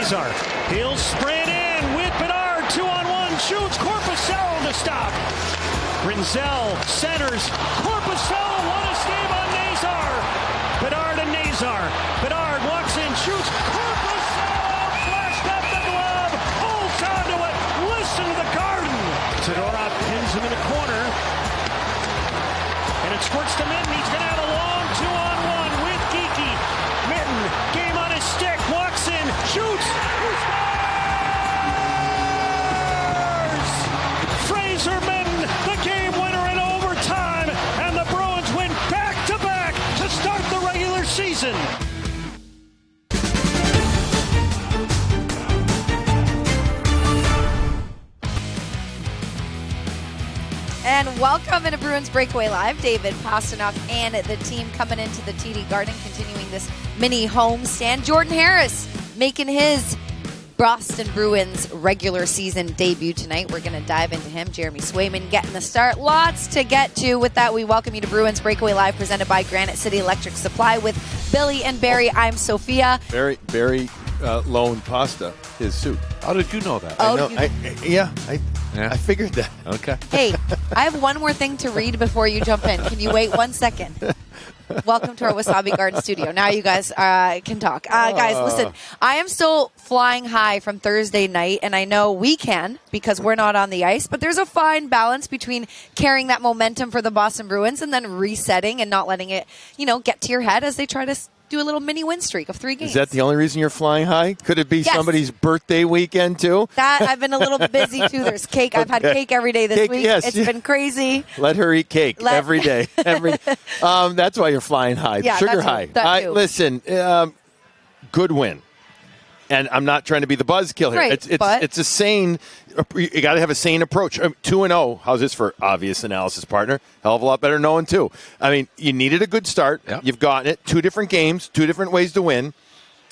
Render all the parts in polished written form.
Nazar. He'll sprint in with Bedard. 2-on-1. Shoots. Korpisalo to stop. Rinzel centers. Korpisalo. What a save on Nazar. Bedard and Nazar. Bedard walks in. Shoots. Korpisalo flashed up the glove. Holds onto it. Listen to the Garden. Zadorov pins him in the corner. And it squirts to Minton. He's going to have a long 2-on-1 with Geekie. Minton, game on his stick, walks in, shoots, he scores! Fraser Minton, the game winner in overtime, and the Bruins win back-to-back to start the regular season. And welcome into Bruins Breakaway Live. David Pasternak and the team coming into the TD Garden, continuing this mini homestand. Jordan Harris making his Boston Bruins regular season debut tonight. We're going to dive into him. Jeremy Swayman getting the start. Lots to get to. With that, we welcome you to Bruins Breakaway Live, presented by Granite City Electric Supply with Billy and Barry. I'm Sophia. Barry loaned Pasta his suit. How did you know that? I figured that. Okay. Hey, I have one more thing to read before you jump in. Can you wait 1 second? Welcome to our Wasabi Garden studio. Now you guys can talk. Guys, listen, I am still flying high from Thursday night, and I know we can because we're not on the ice, but there's a fine balance between carrying that momentum for the Boston Bruins and then resetting and not letting it, get to your head as they try to do a little mini win streak of 3 games. Is that the only reason you're flying high? Could it be somebody's birthday weekend, too? That I've been a little busy, too. There's cake. I've had cake every day this week. Yes. It's been crazy. Let her eat cake every day. That's why you're flying high. Yeah, Sugar high. Listen, good win. And I'm not trying to be the buzzkill here. Right, it's a sane. You got to have a sane approach. 2-0. How's this for obvious analysis partner? Hell of a lot better knowing too. I mean, you needed a good start. Yep. You've gotten it. 2 different games, 2 different ways to win,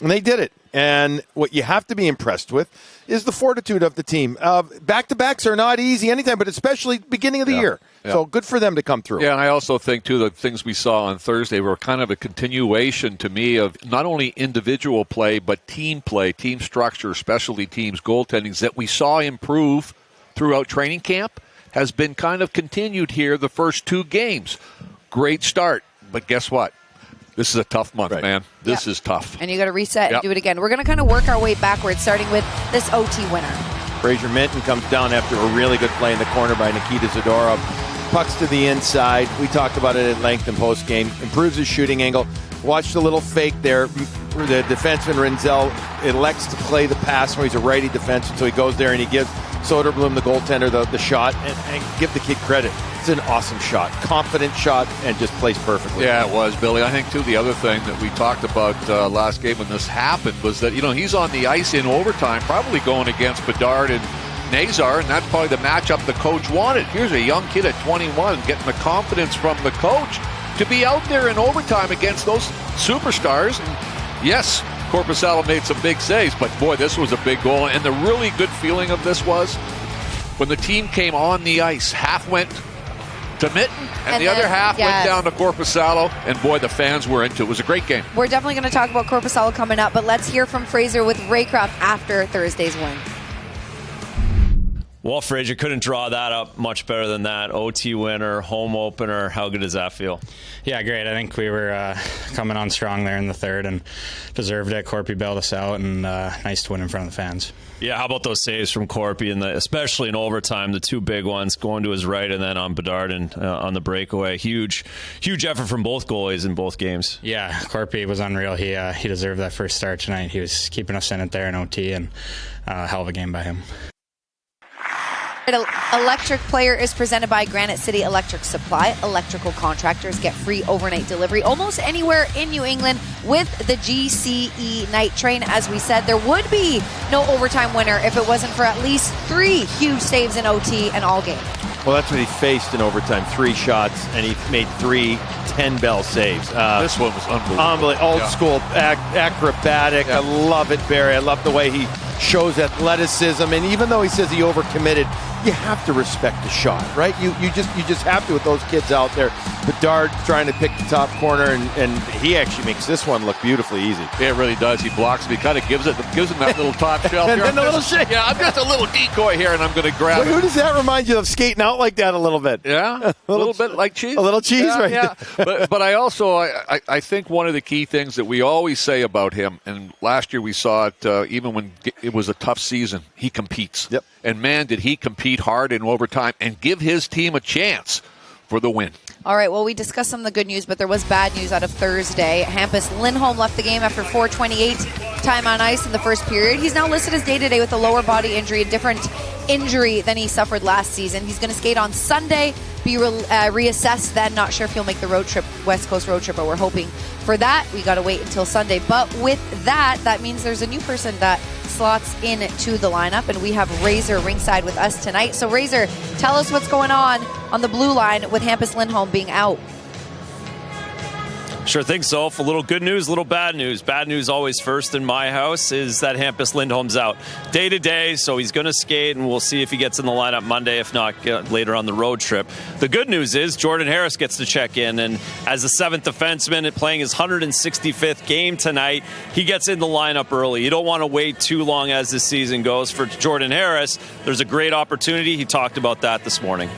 and they did it. And what you have to be impressed with is the fortitude of the team. Back-to-backs are not easy anytime, but especially beginning of the year. Yeah. So good for them to come through. Yeah, and I also think, too, the things we saw on Thursday were kind of a continuation to me of not only individual play, but team play, team structure, specialty teams, goaltendings that we saw improve throughout training camp has been kind of continued here the first 2 games. Great start, but guess what? This is a tough month, man. This is tough. And you got to reset and do it again. We're going to kind of work our way backwards, starting with this OT winner. Fraser Minton comes down after a really good play in the corner by Nikita Zadorov. Pucks to the inside. We talked about it at length in postgame. Improves his shooting angle. Watched a little fake there. The defenseman Rinzel elects to play the pass when he's a righty defenseman, so he goes there and he gives Soderblom, the goaltender, the shot, and give the kid credit. It's an awesome shot. Confident shot, and just placed perfectly. Yeah, it was, Billy. I think, too, the other thing that we talked about last game when this happened was that, he's on the ice in overtime, probably going against Bedard and Nazar, and that's probably the matchup the coach wanted. Here's a young kid at 21 getting the confidence from the coach to be out there in overtime against those superstars. And yes, Korpisalo made some big saves, but boy, this was a big goal. And the really good feeling of this was when the team came on the ice, half went to Minton, and the other half went down to Korpisalo, and boy, the fans were into it. It was a great game. We're definitely going to talk about Korpisalo coming up, but let's hear from Fraser with Raycroft after Thursday's win. Well, Fraser couldn't draw that up much better than that. OT winner, home opener. How good does that feel? Yeah, great. I think we were coming on strong there in the third and deserved it. Corpy bailed us out, and nice to win in front of the fans. Yeah, how about those saves from Corpy, and especially in overtime, the 2 big ones, going to his right and then on Bedard and on the breakaway. Huge effort from both goalies in both games. Yeah, Corpy was unreal. He deserved that first start tonight. He was keeping us in it there in OT, and hell of a game by him. Electric Player is presented by Granite City Electric Supply. Electrical contractors get free overnight delivery almost anywhere in New England with the GCE night train. As we said, there would be no overtime winner if it wasn't for at least 3 huge saves in OT and all game. Well, that's what he faced in overtime. 3 shots, and he made 3 10-bell saves. This one was unbelievable. Old school, acrobatic. Yeah. I love it, Barry. I love the way he shows athleticism, and even though he says he overcommitted, you have to respect the shot, right? You just have to with those kids out there. Bedard trying to pick the top corner, and he actually makes this one look beautifully easy. Yeah, it really does. He blocks him. He kind of gives him that little top shelf. And then the little shake. Yeah, I'm just a little decoy here, and I'm going to grab Who it. does that remind you of, skating out like that a little bit? Yeah, a little bit like cheese. A little cheese, right? Yeah. But I also I think one of the key things that we always say about him, and last year we saw it even when it was a tough season, he competes. Yep. And man, did he compete hard in overtime and give his team a chance for the win. All right, well, we discussed some of the good news, but there was bad news out of Thursday. Hampus Lindholm left the game after 4:28 time on ice in the first period. He's now listed as day-to-day with a lower body injury, a different injury than he suffered last season. He's going to skate on Sunday, be reassessed then. Not sure if he'll make the road trip, West Coast road trip, but we're hoping for that. We got to wait until Sunday. But with that means there's a new person that slots into the lineup, and we have Razor ringside with us tonight. So Razor, tell us what's going on the blue line with Hampus Lindholm being out. Sure thing, Soph. A little good news, a little bad news. Bad news always first in my house is that Hampus Lindholm's out day to day, so he's going to skate, and we'll see if he gets in the lineup Monday, if not later on the road trip. The good news is Jordan Harris gets to check in, and as the seventh defenseman and playing his 165th game tonight, he gets in the lineup early. You don't want to wait too long as this season goes for Jordan Harris. There's a great opportunity. He talked about that this morning.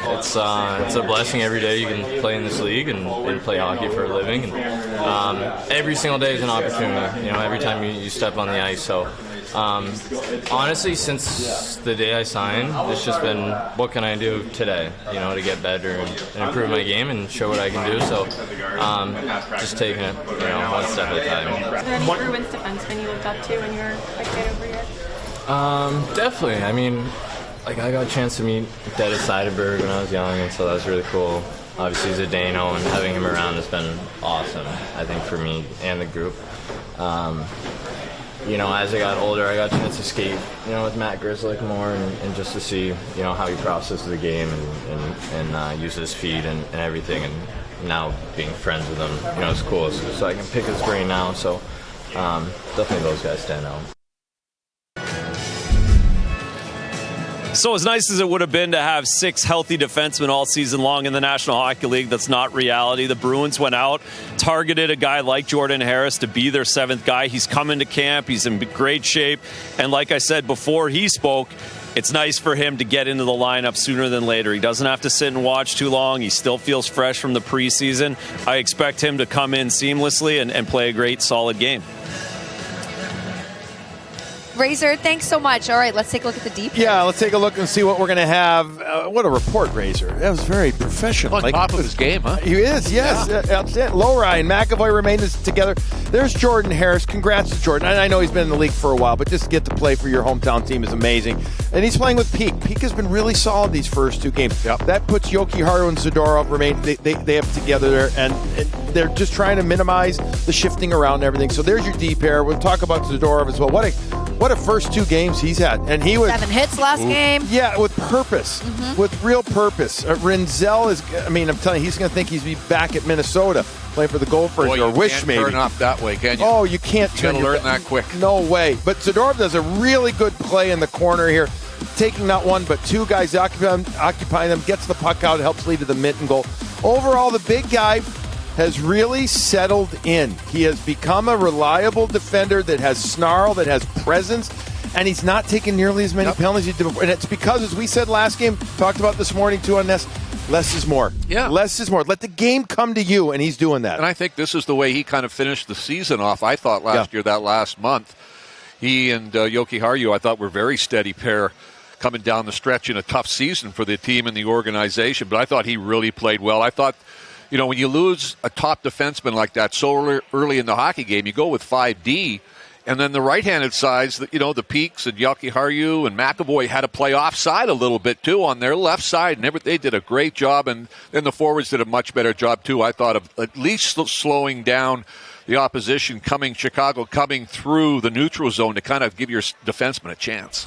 It's a blessing every day you can play in this league and play hockey for a living. And, every single day is an opportunity, every time you step on the ice. So honestly, since the day I signed, it's just been, what can I do today, to get better and improve my game and show what I can do. So just taking it, one step at a time. Are there any Bruins defensemen you looked up to when you were a kid over here? Definitely. I got a chance to meet Dennis Seidenberg when I was young, and so that was really cool. Obviously, he's a Dano, and having him around has been awesome, I think, for me and the group. As I got older, I got a chance to skate, with Matt Grzelcyk more and just to see, how he processes the game and uses his feet and everything. And now being friends with him, it's cool. So I can pick his brain now. So definitely those guys stand out. So as nice as it would have been to have 6 healthy defensemen all season long in the National Hockey League, that's not reality. The Bruins went out, targeted a guy like Jordan Harris to be their 7th guy. He's coming to camp. He's in great shape. And like I said before he spoke, it's nice for him to get into the lineup sooner than later. He doesn't have to sit and watch too long. He still feels fresh from the preseason. I expect him to come in seamlessly and play a great, solid game. Razor, thanks so much. All right, let's take a look at the deep. Yeah, let's take a look and see what we're going to have. What a report, Razor. That was very professional. On top of his game, huh? He is, yes. Yeah. Lowry and McAvoy remain together. There's Jordan Harris. Congrats to Jordan. I know he's been in the league for a while, but just to get to play for your hometown team is amazing. And he's playing with Peak. Peak has been really solid these first 2 games. Yep. That puts Jokiharju and Zadorov they have together there, and they're just trying to minimize the shifting around and everything. So there's your deep pair. We'll talk about Zadorov as well. What a first 2 games he's had. And he was 7 hits last game. Yeah, with purpose. With real purpose. Rinzel is, I'm telling you, he's going to think he's back at Minnesota playing for the Gophers. Boy, or wish maybe. Turn up that way, can you? Oh, you can't turn. You learn that quick. No way. But Zadorov does a really good play in the corner here, taking not 1 but 2 guys, occupying them, gets the puck out, helps lead to the mitten goal. Overall, the big guy has really settled in. He has become a reliable defender that has snarl, that has presence, and he's not taking nearly as many penalties as he did before. And it's because, as we said last game, talked about this morning too on this, less is more. Yeah. Less is more. Let the game come to you, and he's doing that. And I think this is the way he kind of finished the season off. I thought last year, that last month, he and Jokiharju, I thought, were a very steady pair coming down the stretch in a tough season for the team and the organization. But I thought he really played well. I thought, when you lose a top defenseman like that so early in the hockey game, you go with 5D. And then the right-handed sides, the Peaks and Jokiharju and McAvoy had to play offside a little bit, too, on their left side. And they did a great job. And then the forwards did a much better job, too, I thought, of at least slowing down the opposition Chicago coming through the neutral zone to kind of give your defenseman a chance.